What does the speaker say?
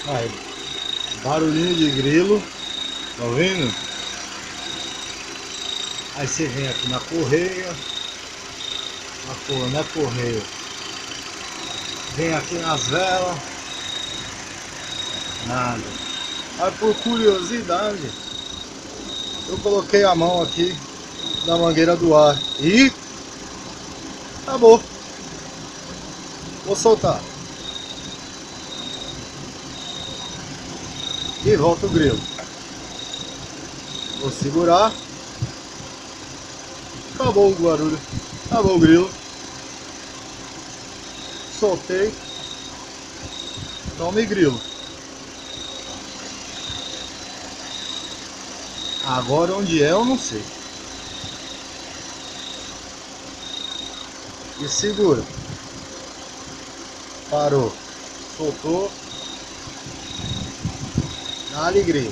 Aí, barulhinho de grilo, tá ouvindo? Aí você vem aqui na correia, não é correia, vem aqui nas velas, nada. Aí por curiosidade, eu coloquei a mão aqui na mangueira do ar e acabou. Vou soltar e volta o grilo. Vou segurar, acabou o barulho, acabou o grilo. Soltei, tome grilo. Agora onde é eu não sei. E segura. Parou. Soltou. Na alegria.